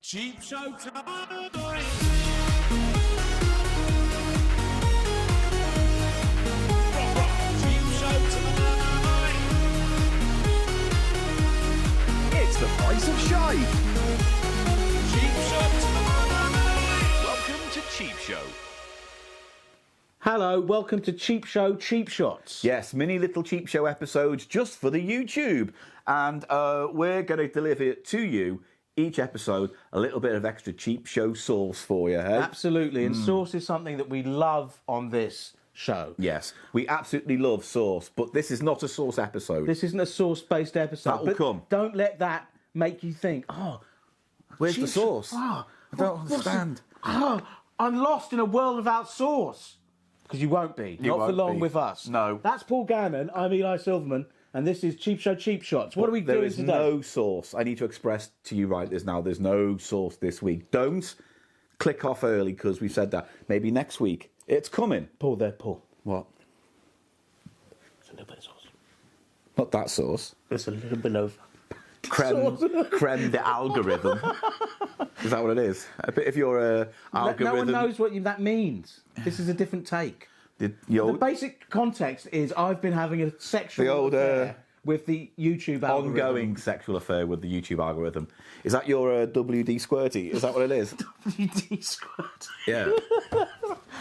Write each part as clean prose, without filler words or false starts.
Cheap Show time! It's the price of shite. Cheap Show time! Welcome to Cheap Show. Hello, welcome to Cheap Show Cheap Shots. Yes, mini little Cheap Show episodes just for the YouTube. And we're going to deliver to you, each episode, a little bit of extra Cheap Show sauce for you, hey? Absolutely, and sauce is something that we love on this show. Yes, we absolutely love sauce, but this is not a sauce episode. This isn't a sauce-based episode. That'll but come. Don't let that make you think, Where's the Cheap- sauce? I don't understand. I'm lost in a world without sauce. Because you won't be. Not for won't long be. with us. No. That's Paul Gannon, I'm Eli Silverman, and this is Cheap Show Cheap Shots. What are we There doing is today? no sauce. I need to express to you right this now, there's no sauce this week. Don't click off early because we said that. Maybe next week. It's coming. Paul there, Paul. What? There's a little bit of sauce. Not that sauce. There's a little bit of... Creme de algorithm. Is that what it is? If you're a algorithm... No one knows what that means. This is a different take. The basic context is I've been having a sexual affair with the YouTube algorithm. Ongoing sexual affair with the YouTube algorithm. Is that your WD squirty? Is that what it is? WD squirt. Yeah.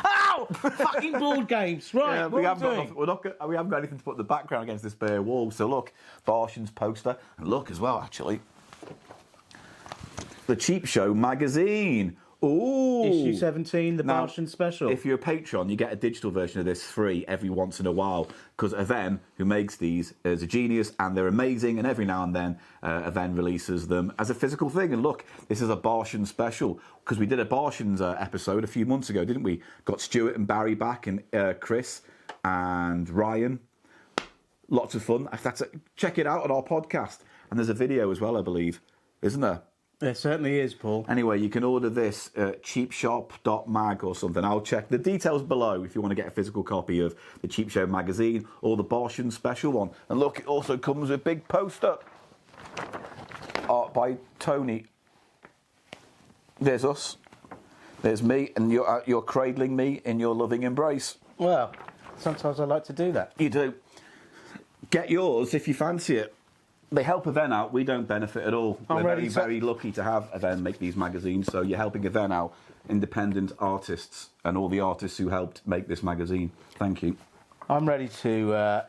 Ow! Fucking board games. Right, Yeah, what we are haven't we got doing? we haven't got anything to put in the background against this bare wall. So look, Barshens poster, and look as well, actually, the Cheap Show magazine. Ooh, Issue 17, the Now, Barshens special. If you're a patron, you get a digital version of this free every once in a while, because Ivenne, who makes these, is a genius, and they're amazing, and every now and then Ivenne releases them as a physical thing. And look, this is a Barshens special, because we did a Barshens episode a few months ago, didn't we? Got Stuart and Barry back, and Chris and Ryan. Lots of fun. Check it out on our podcast. And there's a video as well, I believe, isn't there? There certainly is, Paul. Anyway, you can order this at cheapshop.mag or something. I'll check the details below if you want to get a physical copy of the Cheap Show magazine or the Barshens special one. And look, it also comes with a big poster. Art by Tomy. There's us. There's me, and you're cradling me in your loving embrace. Well, sometimes I like to do that. You do. Get yours if you fancy it. They help Ivenne out. We don't benefit at all. I'm We're ready very, to- very lucky to have Ivenne make these magazines. So you're helping Ivenne out, independent artists, and all the artists who helped make this magazine. Thank you. I'm ready to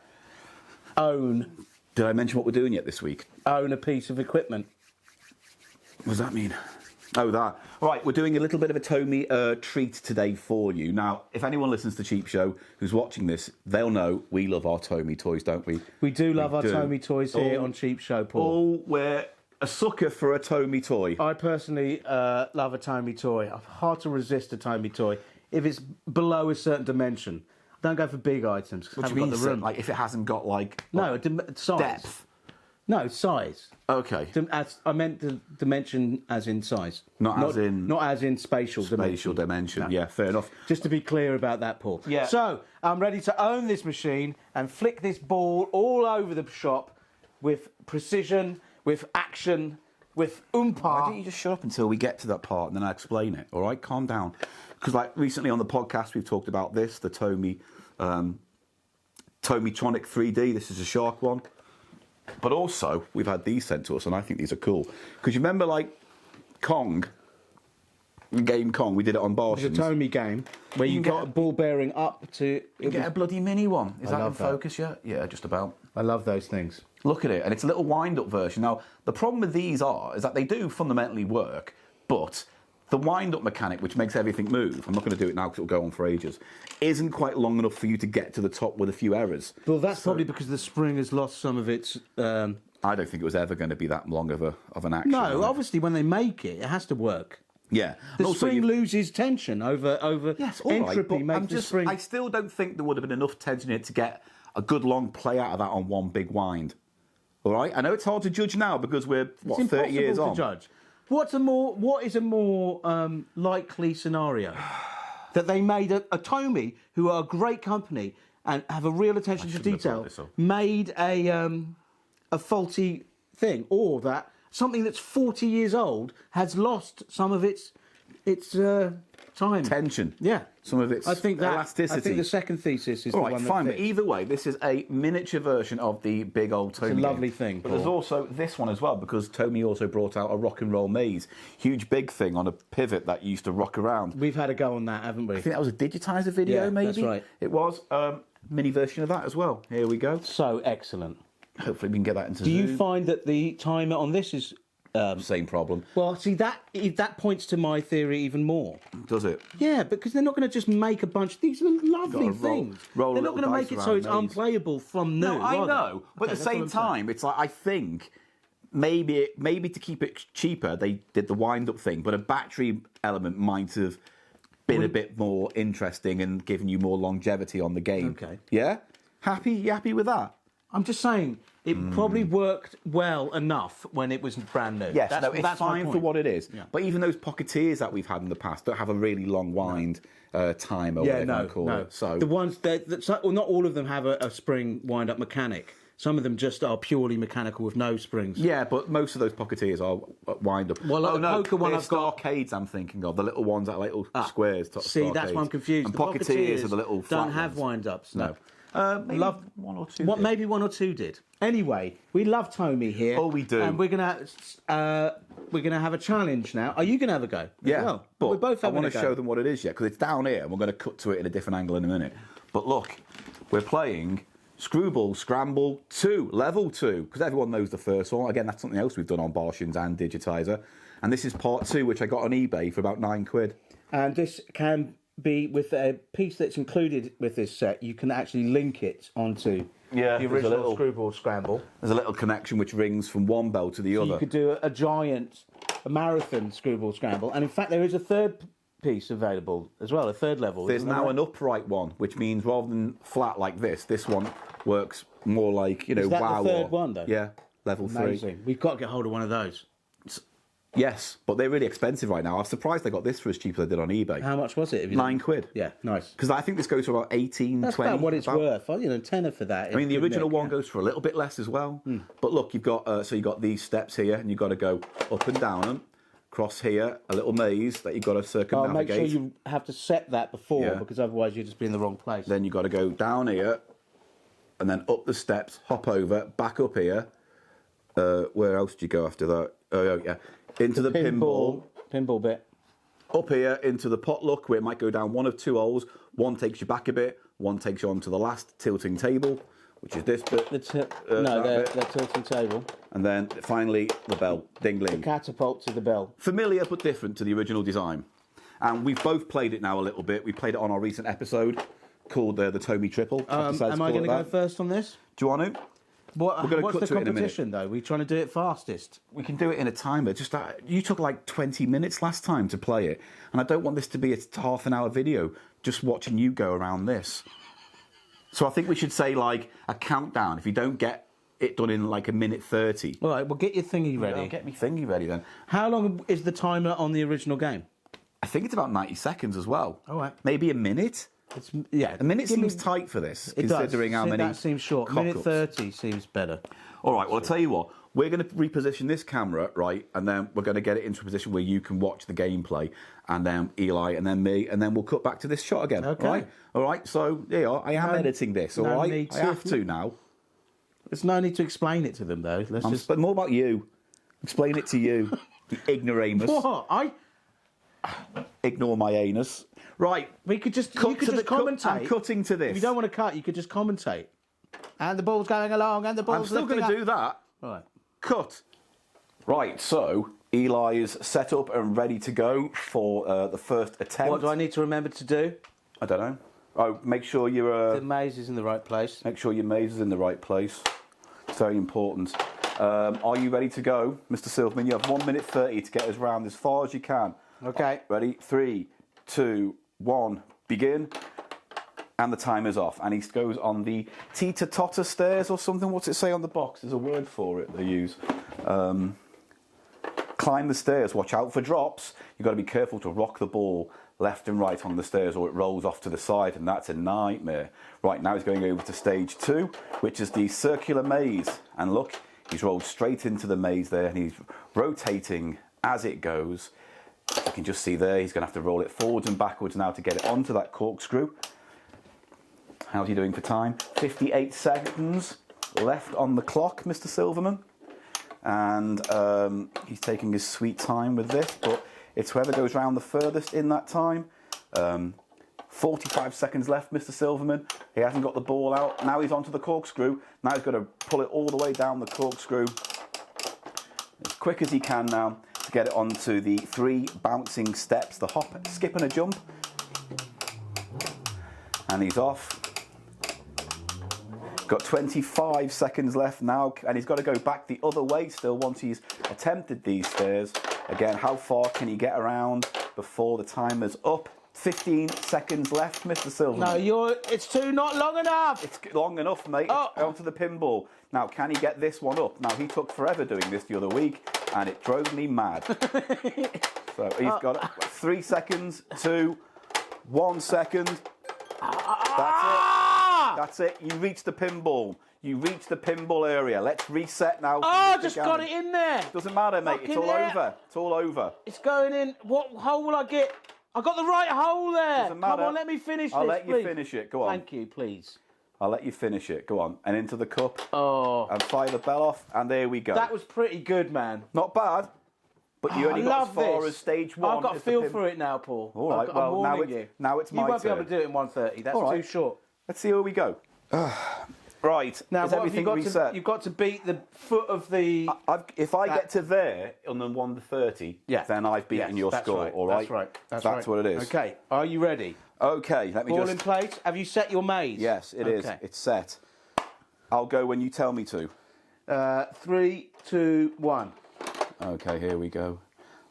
own Did I mention what we're doing yet this week? a piece of equipment. What does that mean? Oh, that. All right, we're doing a little bit of a Tomy treat today for you. Now, if anyone listens to Cheap Show who's watching this, they'll know we love our Tomy toys, don't we? We do love our do. Tomy toys here on Cheap Show, Paul. Oh, we're a sucker for a Tomy toy. I personally love a Tomy toy. I'm hard to resist a Tomy toy if it's below a certain dimension. Don't go for big items. What do you mean, got the room. like if it hasn't got like No, size. depth? No, size. Okay. I meant the dimension as in size. Not as in spatial dimension. Spatial dimension. No. Yeah, fair enough. Just to be clear about that, Paul. Yeah. So, I'm ready to own this machine and flick this ball all over the shop with precision, with action, with Why oompah. don't you just shut up until we get to that part and then I'll explain it, all right? Calm down. Because like recently on the podcast we've talked about this, the Tomy Tomytronic 3D. This is a shark one. But also, we've had these sent to us, and I think these are cool. Because you remember, like, Kong, Game Kong, we did it on Barshens. It's a Tomy game where you got a ball bearing up to... You get a bloody mini one. Is that in love that. focus yet? Yeah, just about. I love those things. Look at it, and it's a little wind-up version. Now, the problem with these is that they do fundamentally work, but the wind-up mechanic, which makes everything move, I'm not going to do it now because it'll go on for ages, isn't quite long enough for you to get to the top with a few errors. Well, that's probably because the spring has lost some of its... I don't think it was ever going to be that long of an action. No, obviously when they make it, it has to work. Yeah. The And also spring loses tension over Yes, all right, entropy but makes the spring... I still don't think there would have been enough tension in it to get a good long play out of that on one big wind. All right? I know it's hard to judge now because we're, It's 30 years impossible on. to judge. What is a more likely scenario? That they made a Tomy, who are a great company and have a real attention to shouldn't have brought detail, this up. made a faulty thing, or that something that's 40 years old has lost some of its time. Tension. Yeah. Some of its elasticity. I think the second thesis is All the right, one that fine. But fits. either way, this is a miniature version of the big old Tomy. It's a lovely game. thing, But there's Paul. also this one as well, because Tomy also brought out a rock and roll maze. Huge big thing on a pivot that used to rock around. We've had a go on that, haven't we? I think that was a digitizer video, Yeah, maybe? that's right. It was. Mini version of that as well. Here we go. So excellent. Hopefully we can get that into Do you Zoom. find that the timer on this is... Same problem. Well, see, that points to my theory even more. Does it? Yeah, because they're not going to just make a bunch. These are lovely Gotta things. roll They're not little going to make dice it so around it's these. unplayable from new. No, I are they? know. But Okay, at the that's what same I'm saying. time, it's like, I think maybe to keep it cheaper, they did the wind-up thing, but a battery element might have been a bit more interesting and given you more longevity on the game. Okay. Yeah? Happy? You happy with that? I'm just saying, it probably worked well enough when it was brand new. Yes, that's, no, it's that's my fine for point. what it is. Yeah. But even those pocketeers that we've had in the past don't have a really long wind time or Yeah, whatever no, you call no. it. So the ones well, not all of them have a spring wind-up mechanic. Some of them just are purely mechanical with no springs. yeah, but most of those pocketeers are wind up. Well, like the poker one they're I've got- arcades I'm thinking of, the little ones that are little squares. See, that's why I'm confused. And The pocketeers are the little flat don't have ones. wind-ups. No. Maybe Love one or two. What? did. Maybe one or two did. Anyway, we love Tomy here. Oh, we do. And we're gonna have a challenge now. Are you gonna have a go? as Yeah, well? but we're both I having want a to go. show them what it is yet, because it's down here, and we're going to cut to it in a different angle in a minute. But look, we're playing Screwball Scramble 2, Level 2, because everyone knows the first one. Again, that's something else we've done on Barshens and Digitizer. And this is part 2, which I got on eBay for about £9. And this can be with a piece that's included with this set. You can actually link it onto Yeah, the there's a original little- Screwball Scramble. There's a little connection which rings from one bell to the So other. you could do a marathon Screwball Scramble. And in fact, there is a third piece available as well, a third level. There's isn't there? now an upright one, which means rather than flat like this one works more like, Is that the WoW. third one, though? Yeah, level 3. Amazing. We've got to get hold of one of those. Yes, but they're really expensive right now. I'm surprised they got this for as cheap as they did on eBay. How much was it? Have you £9. Yeah, nice. Because I think this goes for about 18, That's 20. about what it's worth. Tenner for that. I mean, the original one goes for a little bit less as well. But look, you've got you've got these steps here, and you've got to go up and down them. Cross here, a little maze that you've got to Make circumnavigate. sure you have to set that before, Yeah. because otherwise you'll just be in the wrong place. Then you've got to go down here, and then up the steps, hop over, back up here. Where else do you go after that? Oh, yeah. Into the pinball. Pinball bit. Up here into the potluck, where it might go down one of two holes. One takes you back a bit, one takes you onto the last tilting table, which is this bit. The tilting table. And then finally the bell, dingling. Catapult to the bell. Familiar but different to the original design. And we've both played it now a little bit. We played it on our recent episode called the Tomy Triple. Am I going to go first on this? Do you want to? What's gonna the cut to it in a minute. competition, though? We're trying to do it fastest. We can do it in a timer. Just you took like 20 minutes last time to play it, and I don't want this to be a half an hour video just watching you go around this. So I think we should say like a countdown. If you don't get it done in like a minute 30, All right, well, get your thingy ready. get me thingy ready then. How long is the timer on the original game? I think it's about 90 seconds as well. All right. Maybe a minute. A A minute seems tight for this, considering how many. That seems short. cock-ups. Minute 30 seems better. All right, well, I'll tell you what. We're going to reposition this camera, right? And then we're going to get it into a position where you can watch the gameplay, and then Eli, and then me, and then we'll cut back to this shot again. Okay. All right, so, yeah, I am editing this, all no right? need I have to now. There's no need to explain it to them, though. But more about you. Explain it to you, you ignoramus. What? Ignore my anus. Right. We could just Cut you could to just the cut. commentate. I'm cutting to this. If you don't want to cut, you could just commentate. And the ball's going along, and the ball's I'm still going to do that. All right. Cut. Right, so Eli is set up and ready to go for the first attempt. What do I need to remember to do? I don't know. Oh, make sure your The maze is in the right place. make sure your maze is in the right place. It's very important. Are you ready to go, Mr. Silverman? You have 1 minute 30 to get us round as far as you can. Okay. Ready? 3, 2, 1, begin. And the timer's off. And he goes on the teeter-totter stairs or something. What's it say on the box? There's a word for it they use. Climb the stairs. Watch out for drops. You've got to be careful to rock the ball left and right on the stairs or it rolls off to the side, and that's a nightmare. Right, now he's going over to stage 2, which is the circular maze. And look, He's rolled straight into the maze there, and he's rotating as it goes. You can just see there, he's going to have to roll it forwards and backwards now to get it onto that corkscrew. How's he doing for time? 58 seconds left on the clock, Mr. Silverman. And he's taking his sweet time with this, but it's whoever goes round the furthest in that time. 45 seconds left, Mr. Silverman. He hasn't got the ball out. Now he's onto the corkscrew. Now he's got to pull it all the way down the corkscrew as quick as he can now to get it onto the 3 bouncing steps, the hop, skip and a jump. And he's off. Got 25 seconds left now, and he's got to go back the other way still once he's attempted these stairs. Again, how far can he get around before the timer's up? 15 seconds left, Mr. Silverman. No, it's not long enough. It's long enough, mate. Oh. It's onto the pinball. Now, can he get this one up? Now, he took forever doing this the other week, and it drove me mad. So he's got 3 seconds, 2, 1 second. That's it. That's it. You reached the pinball. You reached the pinball area. Let's reset now. Oh, just got it in there. Doesn't matter, mate. It's all over. It's all over. It's going in. What hole will I get? I got the right hole there. Doesn't matter. Come on, let me finish I'll this, let you please. finish it. Go on. Thank you, please. I'll let you finish it. Go on. And into the cup. Oh. And fire the bell off. And there we go. That was pretty good, man. Not bad. But you only got as far this. as stage 1. I've got a feel for it now, Paul. All right, I'm well, warning now it's my turn. You won't be able to do it in 1:30. That's All right. too short. Let's see where we go. Right. Now, is what have everything you got reset? you've got to beat the foot of the... If I get to there on the 1:30, then I've beaten your score, right. all right? That's right. That's right. what it is. Okay, are you ready? Okay, let me Ball just... in place? Have you set your maze? Yes, it is. It's set. I'll go when you tell me to. 3, 2, 1. Okay, here we go.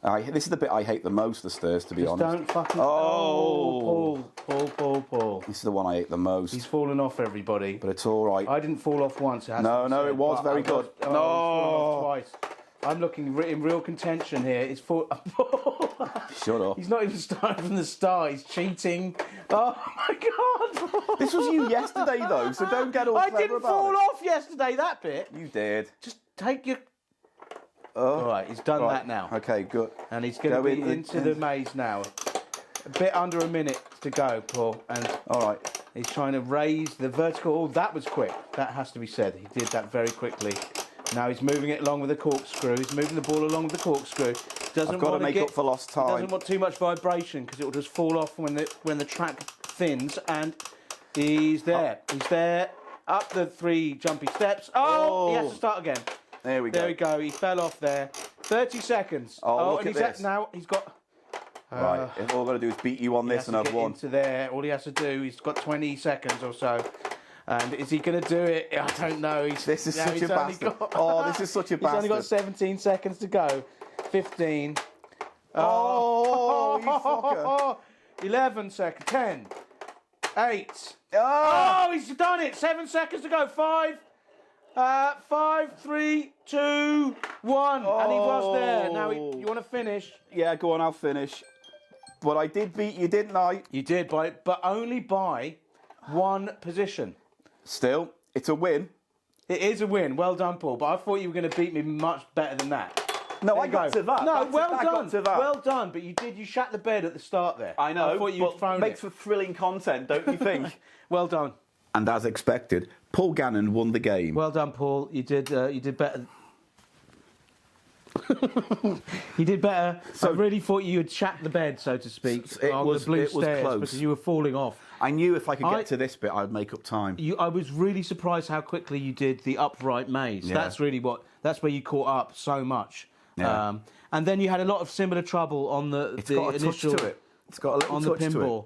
This is the bit I hate the most, the stairs, to be honest. Don't fucking... Oh! Paul. This is the one I hate the most. He's fallen off, everybody. But it's all right. I didn't fall off once. It It was very good. He's fallen off twice. I'm looking in real contention here. It's Shut up. He's not even starting from the start. He's cheating. Oh my God! This was you yesterday, though, so don't get all I clever didn't about fall it. off yesterday. That bit. You did. Just take your. All right, he's done that now. Okay, good. And he's going to be into the maze now. A bit under a minute to go, Paul. And all right. He's trying to raise the vertical. Oh, that was quick. That has to be said. He did that very quickly. Now he's moving it along with the corkscrew. He's moving the ball along with the corkscrew. I've got to make up for lost time. He doesn't want too much vibration because it will just fall off when the track thins. And he's there. He's there. Up the 3 jumpy steps. Oh, he has to start again. There we go. There we go. He fell off there. 30 seconds. Look and at he's this. Now he's got... Right, all I've got to do is beat you on this and I've won. Into there. All he has to do, he's got 20 seconds or so. And is he going to do it? I don't know. This is such a bastard. This is such a bastard. He's only got 17 seconds to go. 15. Oh, you fucker. 11 seconds. 10. 8. Oh, Oh, he's done it. 7 seconds to go. 5. 5, 3, 2, 1. And he was there. Now, you want to finish? yeah, go on, I'll finish. But I did beat you, didn't I? You did, but only by 1 position. Still, it's a win. It is a win. Well done, Paul. But I thought you were going to beat me much better than that. No, There I you got go. to that. No, That's well it. I done. got to that. Well done. But you shat the bed at the start there. I know, I thought you'd but thrown makes it. for thrilling content, don't you think? Well done. And as expected, Paul Gannon won the game. Well done, Paul. You did better. You did better. So- I really thought you had shat the bed, so to speak, on the blue stairs close. because you were falling off. I knew if I could get to this bit, I'd make up time. I was really surprised how quickly you did the upright maze. Yeah. That's really that's where you caught up so much. Yeah. And then you had a lot of similar trouble on the got a initial touch to it. It's got a little on the touch to it. pinball.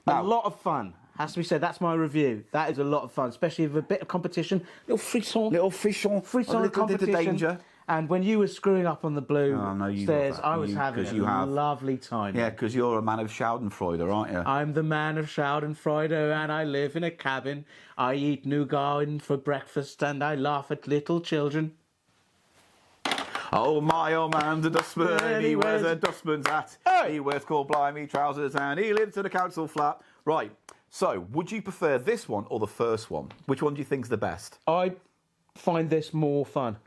Now- A lot of fun. Has to be said. That's my review. That is a lot of fun, especially with a bit of competition, little frisson, a little bit of competition. danger. And when you were screwing up on the blue stairs, I was having a lovely time. Yeah, because you're a man of Schadenfreude, aren't you? I'm the man of Schadenfreude, and I live in a cabin. I eat nougat for breakfast, and I laugh at little children. Oh man, the dustman, Yeah, he wears a dustman's hat. Hey! He wears cold blimey trousers and he lives in a council flat. Right, so would you prefer this one or the first one? Which one do you think's the best? I find this more fun.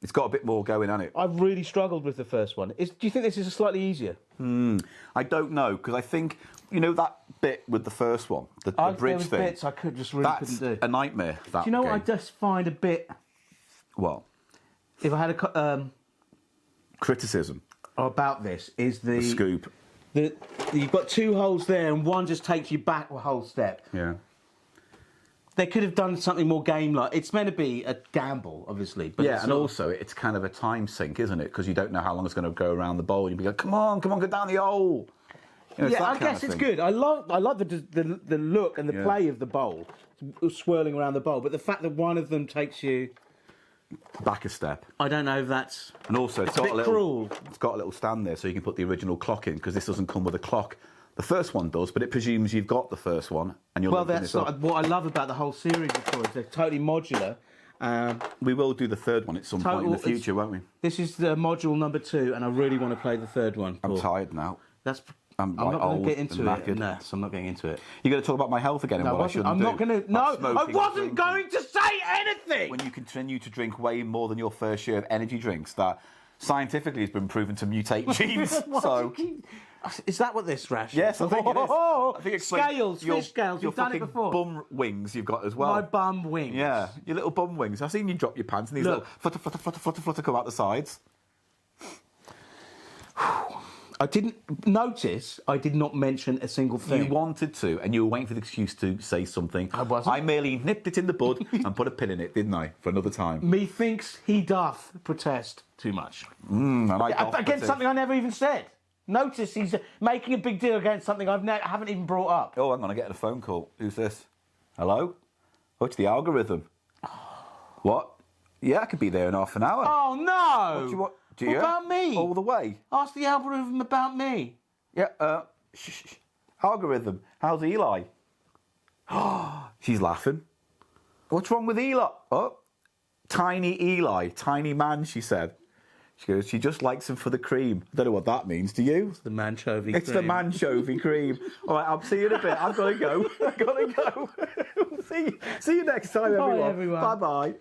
It's got a bit more going on it. I've really struggled with the first one. Do you think this is slightly easier? I don't know, because I think, you know that bit with the first one, the bridge thing? Bits I couldn't do. That's a nightmare, that Do you know what I game. just find a bit... What? If I had a... Criticism. about this is the Scoop. You've got 2 holes there and one just takes you back a whole step. Yeah. They could have done something more game-like. It's meant to be a gamble, obviously. But Yeah, and also it's kind of a time sink, isn't it? Because you don't know how long it's going to go around the bowl. You'd be like, come on, go down the hole. You know, yeah, I guess it's good. I like the look and the play of the bowl, swirling around the bowl. But the fact that one of them takes you back a step. I don't know if that's... And also it's got a bit cruel. It's got a little stand there so you can put the original clock in, because this doesn't come with a clock. The first one does, but it presumes you've got the first one and you're Well, linking that's this up. not, what I love about the whole series of toys. They're totally modular. We will do the third one at some point in the future, won't we? This is the module number 2, and I really want to play the third one. I'm tired now. I'm not going to get into it. No, so I'm not getting into it. You're going to talk about my health again and what I shouldn't I'm do. not going to... No, I wasn't going to say anything! When you continue to drink way more than your fair share of energy drinks, that scientifically has been proven to mutate genes. So... Is that what this rash is? Yes, I think it is. I think it's scales, fish scales. Your You've done it fucking before. bum wings you've got as well. My bum wings. Yeah, your little bum wings. I've seen you drop your pants and these little flutter, flutter, flutter, flutter, flutter come out the sides. I didn't notice. I did not mention a single thing. You wanted to, and you were waiting for the excuse to say something. I wasn't. I merely nipped it in the bud and put a pin in it, didn't I? For another time. Methinks he doth protest too much. And I doth Against protest. something I never even said. Notice he's making a big deal against something I haven't even brought up. Oh, hang on, I'm getting a phone call. Who's this? Hello? Oh, it's the algorithm. What? Yeah, I could be there in half an hour. Oh, no! What do you want? Do What you? about me? All the way? Ask the algorithm about me. Yeah, shh. Algorithm, how's Eli? She's laughing. What's wrong with Eli? Oh, tiny Eli, tiny man, she said. She goes, she just likes him for the cream. I don't know what that means, do you? It's the manchovy It's the manchovy cream. All right, I'll see you in a bit. I've got to go. I've got to go. See you next time, Bye, everyone. everyone. Bye-bye.